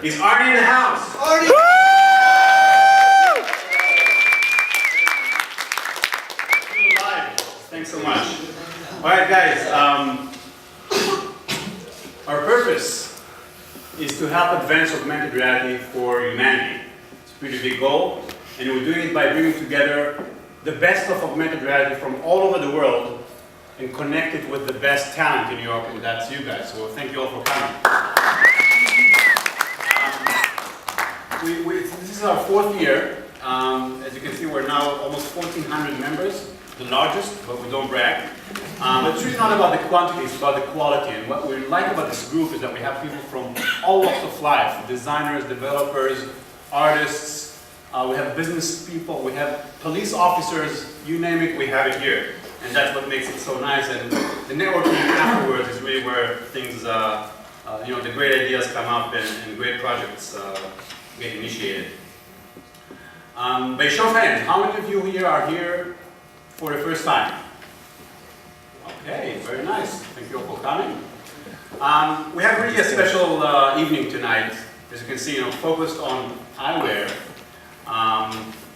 Is ARNY in the house? ARNY! Live. Thanks so much. All right, guys. Our purpose is to help advance augmented reality for humanity. It's a pretty big goal, and we're doing it by bringing together the best of augmented reality from all over the world and connect it with the best talent in New York, and that's you guys. So thank you all for coming. This is our 4th year. As you can see, we're now almost 1,400 members, the largest, but we don't brag. But it's really not about the quantity, it's about the quality. And what we like about this group is that we have people from all walks of life, designers, developers, artists, we have business people, we have police officers, you name it, we have it here. And that's what makes it so nice. And the networking afterwards is really where things, you know, the great ideas come up and great projects get initiated. By show of hands, how many of you here are here for the first time? Okay, very nice. Thank you all for coming. We have really a special evening tonight, as you can see, you know, focused on eyewear.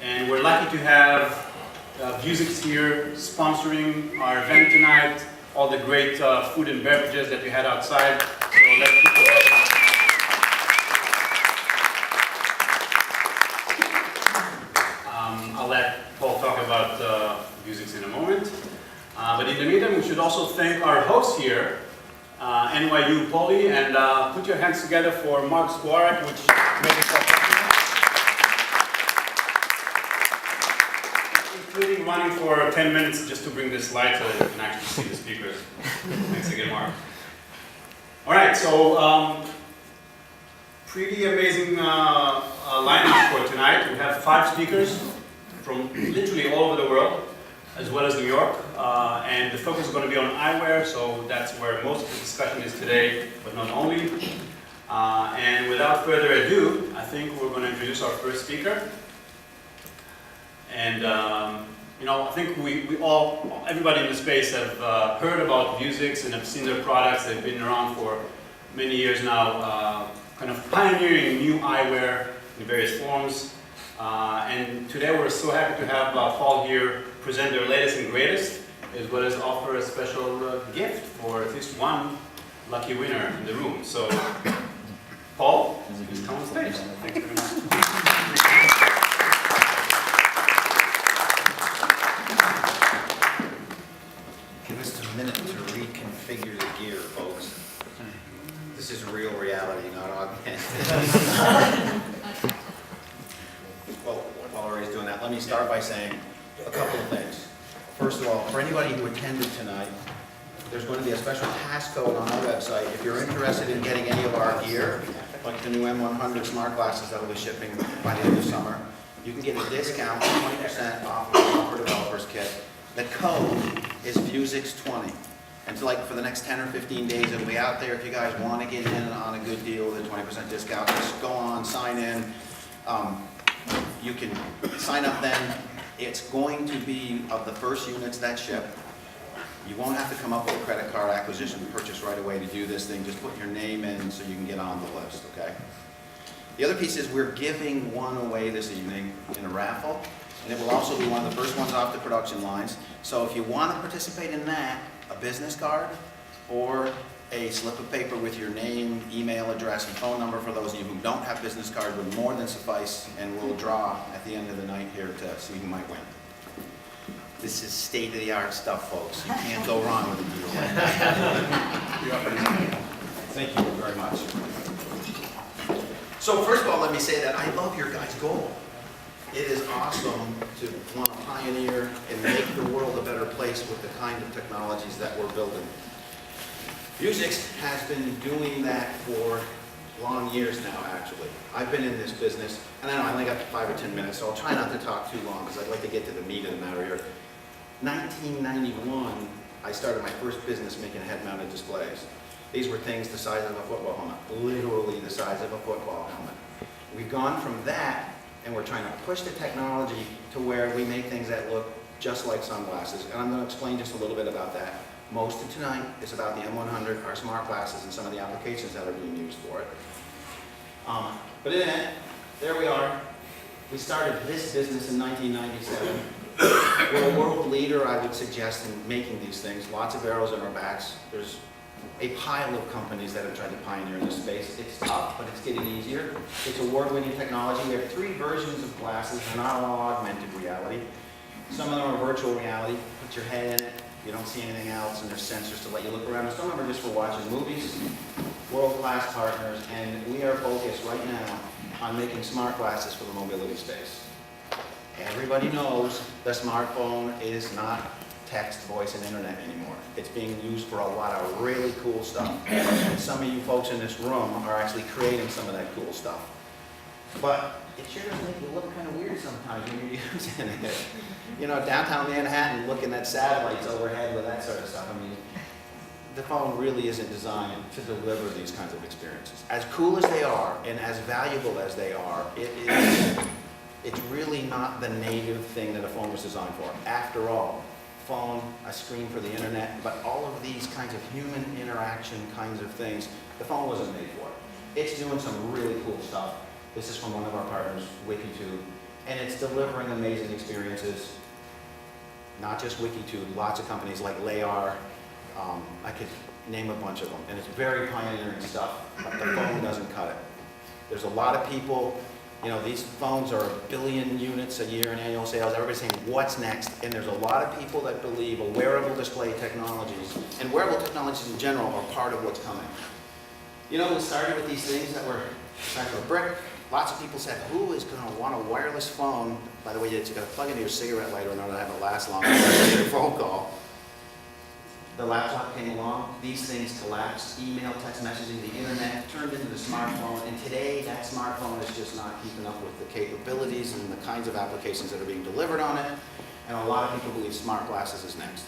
And we're lucky to have Vuzix here sponsoring our event tonight, all the great food and beverages that we had outside. So let's keep it up. I'll let Paul talk about Vuzix in a moment. But in the meantime, we should also thank our hosts here, NYU Poly, and put your hands together for Mark Squarek, which made it possible. Including running for 10 minutes just to bring this slide so that you can actually see the speakers. Thanks again, Mark. All right, so pretty amazing lineup for tonight. We have 5 speakers from literally all over the world, as well as New York. And the focus is going to be on eyewear, so that's where most of the discussion is today, but not only. And without further ado, I think we're going to introduce our first speaker. And you know, I think everybody in the space have heard about Vuzix and have seen their products. They've been around for many years now, kind of pioneering new eyewear in various forms. And today we're so happy to have Paul here present their latest and greatest, as well as offer a special gift for at least one lucky winner in the room. So, Paul, please come on stage. Thanks very much. Give us a minute to reconfigure the gear, folks. This is real reality, not augmented. Well, while Ray's doing that, let me start by saying a couple of things. First of all, for anybody who attended tonight, there's going to be a special passcode on our website. If you're interested in getting any of our gear, like the new M100 smart glasses that will be shipping by the end of summer, you can get a discount, 20% off of the software developer's kit. The code is Vuzix20. And so, like, for the next 10 or 15 days, it'll be out there. If you guys want to get in on a good deal with a 20% discount, just go on, sign in. You can sign up then. It's going to be of the first units that ship. You won't have to come up with a credit card acquisition purchase right away to do this thing. Just put your name in so you can get on the list, okay? The other piece is we're giving one away this evening in a raffle. And it will also be one of the first ones off the production lines. So if you want to participate in that, a business card or a slip of paper with your name, email address, and phone number for those of you who don't have business card would more than suffice, and we'll draw at the end of the night here to see who might win. This is state-of-the-art stuff, folks. You can't go wrong with a deal like that. Thank you very much. So first of all, let me say that I love your guys' goal. It is awesome to want to pioneer and make the world a better place with the kind of technologies that we're building. Vuzix has been doing that for long years now, actually. I've been in this business, and I know I only got 5 or 10 minutes, so I'll try not to talk too long because I'd like to get to the meat of the matter here. 1991, I started my first business making head-mounted displays. These were things the size of a football helmet, literally the size of a football helmet. We've gone from that, and we're trying to push the technology to where we make things that look just like sunglasses, and I'm going to explain just a little bit about that. Most of tonight is about the M100, our smart glasses, and some of the applications that are being used for it. But in it, there we are. We started this business in 1997. We're a world leader, I would suggest, in making these things. Lots of arrows in our backs. There's a pile of companies that have tried to pioneer in this space. It's tough, but it's getting easier. It's award-winning technology. We have 3 versions of glasses. They're not all augmented reality. Some of them are virtual reality. Put your head in it. You don't see anything else, and there's sensors to let you look around. Some of them are just for watching movies. World-class partners, and we are focused right now on making smart glasses for the mobility space. Everybody knows the smartphone is not text, voice, and internet anymore. It's being used for a lot of really cool stuff. And some of you folks in this room are actually creating some of that cool stuff. But it sure does make you look kind of weird sometimes when you're using it. You know, downtown Manhattan, looking at satellites overhead with that sort of stuff. I mean, the phone really isn't designed to deliver these kinds of experiences. As cool as they are, and as valuable as they are, it's really not the native thing that a phone was designed for. After all, phone, a screen for the internet, but all of these kinds of human interaction kinds of things, the phone wasn't made for. It's doing some really cool stuff. This is from one of our partners, WikiTube, and it's delivering amazing experiences. Not just WikiTube, lots of companies like Layar, I could name a bunch of them, and it's very pioneering stuff, but the phone doesn't cut it. There's a lot of people, you know, these phones are 1 billion units a year in annual sales. Everybody's saying, what's next? And there's a lot of people that believe a wearable display technologies, and wearable technologies in general, are part of what's coming. You know, we started with these things that were the size of a brick. Lots of people said, who is going to want a wireless phone? By the way, it's got to plug into your cigarette lighter in order to have it last long. It's a phone call. The laptop came along, these things collapsed, email, text messaging, the internet turned into the smartphone, and today that smartphone is just not keeping up with the capabilities and the kinds of applications that are being delivered on it, and a lot of people believe smart glasses is next.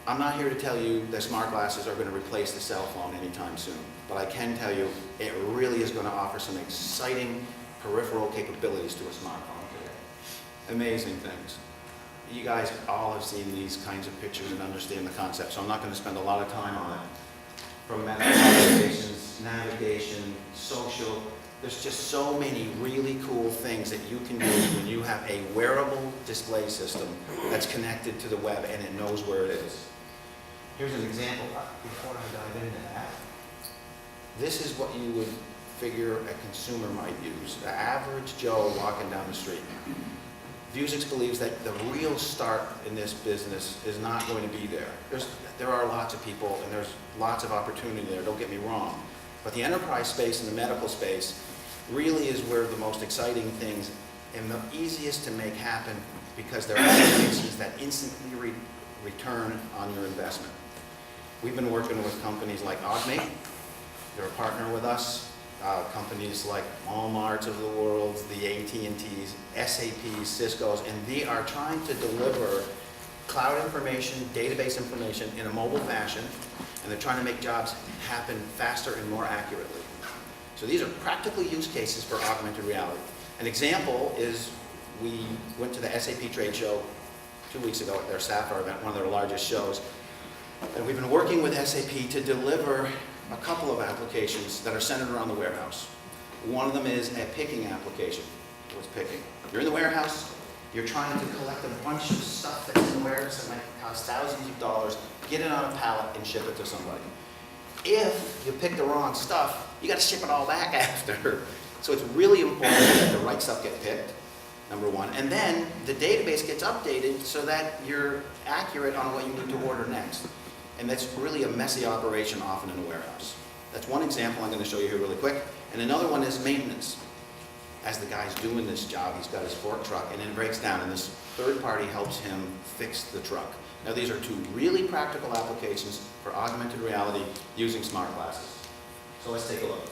I'm not here to tell you that smart glasses are going to replace the cell phone anytime soon, but I can tell you it really is going to offer some exciting peripheral capabilities to a smartphone today. Amazing things. You guys all have seen these kinds of pictures and understand the concept, so I'm not going to spend a lot of time on it. From medical applications, navigation, social, there's just so many really cool things that you can do when you have a wearable display system that's connected to the web and it knows where it is. Here's an example before I dive into that. This is what you would figure a consumer might use, the average Joe walking down the street. Vuzix believes that the real start in this business is not going to be there. There are lots of people and there's lots of opportunity there, don't get me wrong. But the enterprise space and the medical space really is where the most exciting things and the easiest to make happen, because there are applications that instantly return on your investment. We've been working with companies like Augmented, they're a partner with us. Companies like Walmarts of the world, the AT&Ts, SAPs, Cisco's, and they are trying to deliver cloud information, database information in a mobile fashion, and they're trying to make jobs happen faster and more accurately. So these are practical use cases for augmented reality. An example is we went to the SAP trade show 2 weeks ago at their Sapphire event, one of their largest shows, and we've been working with SAP to deliver a couple of applications that are centered around the warehouse. One of them is a picking application. What's picking? You're in the warehouse, you're trying to collect a bunch of stuff that's in the warehouse that might cost thousands of dollars, get it on a pallet and ship it to somebody. If you pick the wrong stuff, you got to ship it all back after. So it's really important that the right stuff get picked, number one. And then the database gets updated so that you're accurate on what you need to order next. And that's really a messy operation often in a warehouse. That's one example I'm going to show you here really quick. And another one is maintenance. As the guy's doing this job, he's got his fork truck and it breaks down, and this third party helps him fix the truck. Now these are 2 really practical applications for augmented reality using smart glasses. So let's take a look.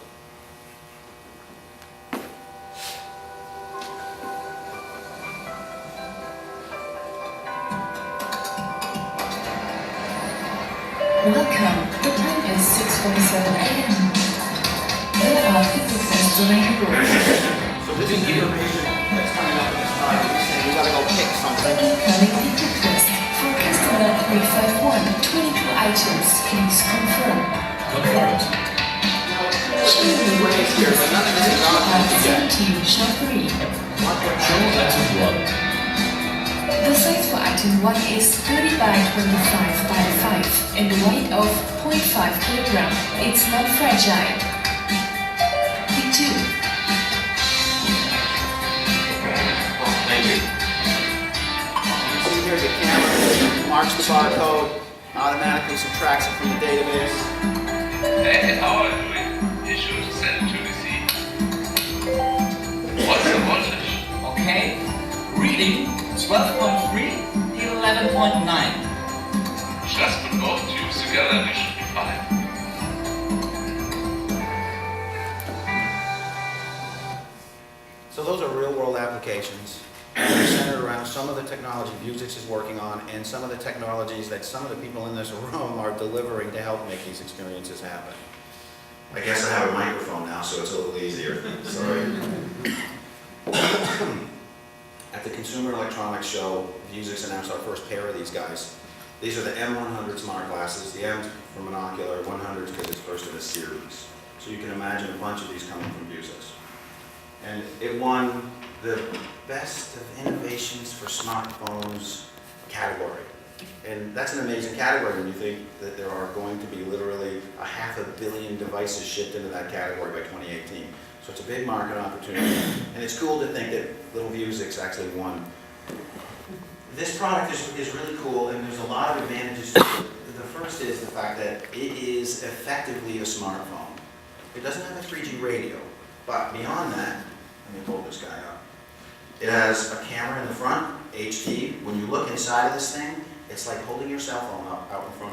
Welcome. The time is 6:47 a.m. There are visitors during the room. So this is information that's coming up in this time. He's saying we gotta go pick something. Incoming ticket list for customer 351. 22 items. Please confirm. Now, Cherry, here, but none of this is on yet. 17 shall free. Show item 1. The size for item 1 is 30 by 25 by 5 and the weight of 0.5 kilogram. It's not fragile. Pick 2. Thank you. See here, the camera marks the barcode, automatically subtracts it from the database. How are you doing? You should send it to receipt. What's the voltage? Okay. Reading 12.3, 11.9. Just put both tubes together and it should be fine. So those are real-world applications. They're centered around some of the technology Vuzix is working on and some of the technologies that some of the people in this room are delivering to help make these experiences happen. I guess I have a microphone now, so it's a little easier. Sorry. At the Consumer Electronics Show, Vuzix announced our first pair of these guys. These are the M100 smart glasses. The M for monocular, 100 because it's first in a series. So you can imagine a bunch of these coming from Vuzix. And it won the Best of Innovations for Smartphones category. And that's an amazing category when you think that there are going to be literally 500 million devices shipped into that category by 2018. So it's a big market opportunity. And it's cool to think that little Vuzix actually won. This product is really cool, and there's a lot of advantages to it. The first is the fact that it is effectively a smartphone. It doesn't have a 3G radio, but beyond that, let me pull this guy up. It has a camera in the front, HD. When you look inside of this thing, it's like holding your cell phone up out in front.